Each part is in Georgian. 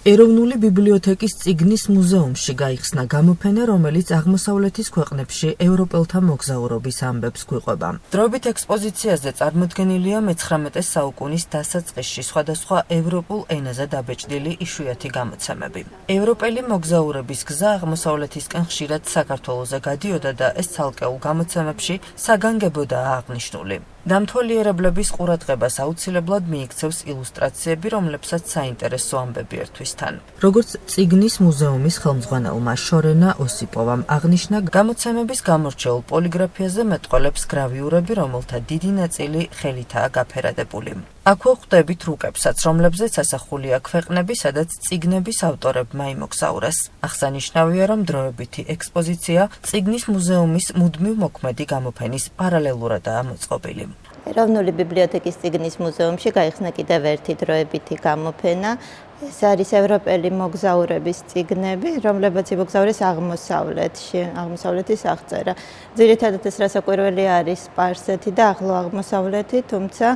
ეროვნული ბიბლიოთეკის წიგნის მუზეუმში გაიხსნა გამოფენა, რომელიც აღმოსავლეთის ქვეყნებში ევროპელთა მოგზაურობის ამბებს გვიყვება. დროებით ექსპოზიციაზე წარმოდგენილია მე-19 საუკუნის დასაწყისში სხვადასხვა ევროპულ ენაზე დაბეჭდილი იშვიათი გამოცემები. ევროპელი მოგზაურების გზა აღმოსავლეთისკენ ხშირად საქართველოზე გადიოდა და ეს ცალკეულ გამოცემებში საგანგებოდაა აღნიშნული. დამთვალიერებლების ყურადღებას აუცილებლად მიიქცევს ილუსტრაციები, რომლებსაც საინტერესო ამბები ერთვის თან. როგორც წიგნის მუზეუმის ხელმძღვანელმა შორენა ოსიპოვამ აღნიშნა, გამოცემების გამორჩეულ პოლიგრაფიაზე მეტყველებს გრავიურები, რომელთა დიდი ნაწილი ხელითაა გაფერადებული. აქვე ხვდებით რუკებსაც, რომლებზეც ასახულია ქვეყნები, სადაც წიგნების ავტორებმა იმოგზაურეს. აღსანიშნავია, რომ დროებითი ექსპოზიცია წიგნის მუზეუმის მუდმივ მოქმედი გამოფენის პარალელურადაა მოწყობილი. ეროვნული ბიბლიოთეკის წიგნის მუზეუმში გაიხსნა კიდევ ერთი დროებითი გამოფენა. ეს არის ევროპელი მოგზაურების წიგნები, რომლებიც იმოგზაურეს აღმოსავლეთში, აღმოსავლეთის აღწერა. ძირითადად ეს რასაკვირველი არის სპარსეთი და ახლო აღმოსავლეთი, თუმცა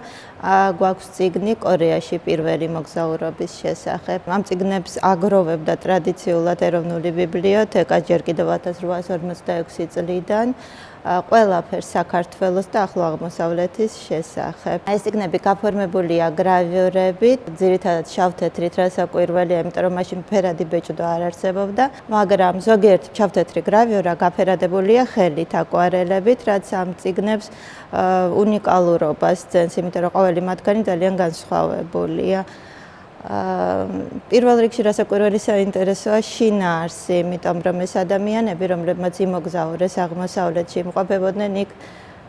გვაქვს წიგნი კორეაში პირველი მოგზაურობის შესახებ. ამ წიგნებს აგროვებდა ტრადიციულად ეროვნული ბიბლიოთეკა ჯერ კიდევ 1856 წლიდან. ყველაფერს საქართველოს და ახლო აღმოსავლეთის შესახებ. ეს წიგნები გაფორმებულია გრავიურებით, ძირითადად შავ-თეთრით, რასაკვირველია, იმიტომ რომ მაშინ ფერადი ბეჭდვა არ არსებობდა, მაგრამ ზოგიერთი შავ-თეთრი გრავიურა გაფერადებულია ხელით, აკვარელებით, რაც ამ წიგნებს უნიკალურობას ძენს, იმიტომ რომ ყოველი მათგანი ძალიან განსხვავებულია. პირველ რიგში რასაკვირველი საინტერესოა შინაარსი, იმიტომ რომ ეს ადამიანები, რომლებმაც იმოგზაურეს აღმოსავლეთში, იმყოფებოდნენ იქ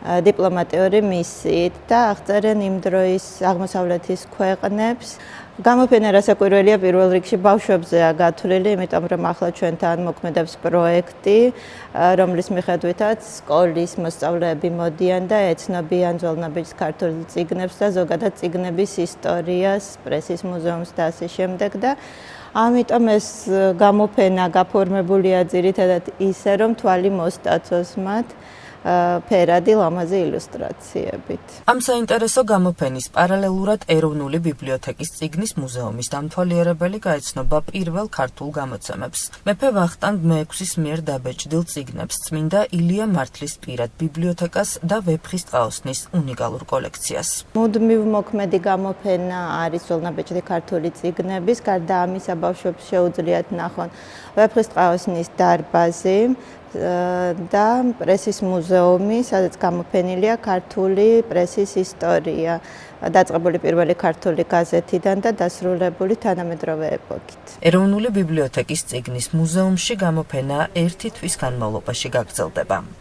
დიპლომატიური მისიით და აღწერენ იმ დროის აღმოსავლეთის ქვეყნებს. გამოფენა რასაკვირველია პირველ რიგში ბავშვებზეა გათვლილი, იმიტომ რომ ახლა ჩვენთან მოქმედებს პროექტი, რომლის მიხედვითაც სკოლის მოსწავლეები მოდიან და ეცნობიან ძველნაბიჯს ქართულ წიგნებს და ზოგადად წიგნების ისტორიას, პრესის მუზეუმს და ასე შემდეგ და ამიტომ ეს გამოფენა გაფორმებულია ძირითადად ისე, რომ თვალი მოსტაცოს მათ ფერადი ლამაზი ილუსტრაციებით. ამ საინტერესო გამოფენის პარალელურად ეროვნული ბიბლიოთეკის წიგნის მუზეუმის დამთვალიერებელი გაეცნობა პირველ ქართულ გამოცემებს. მეფე ვახტანგ მე-6-ის მიერ დაბეჭდილ წიგნებს, წმინდა ილია მართლის პირად ბიბლიოთეკას და ვეფხის ტყაოსნის უნიკალურ კოლექციას. მუდმივ მოქმედი გამოფენა არის ძველნაბეჭდი ქართული წიგნების, გარდა ამისა ბავშვებს შეუძლიათ ნახონ ვეფხის ტყაოსნის დარბაზი და პრესის მუზეუმი, სადაც გამოფენილია ქართული პრესის ისტორია, დაწყებული პირველი ქართული გაზეთიდან და დასრულებული თანამედროვე ეპოქით. ეროვნული ბიბლიოთეკის წიგნის მუზეუმში გამოფენა ერთი თვის განმავლობაში გაგრძელდება.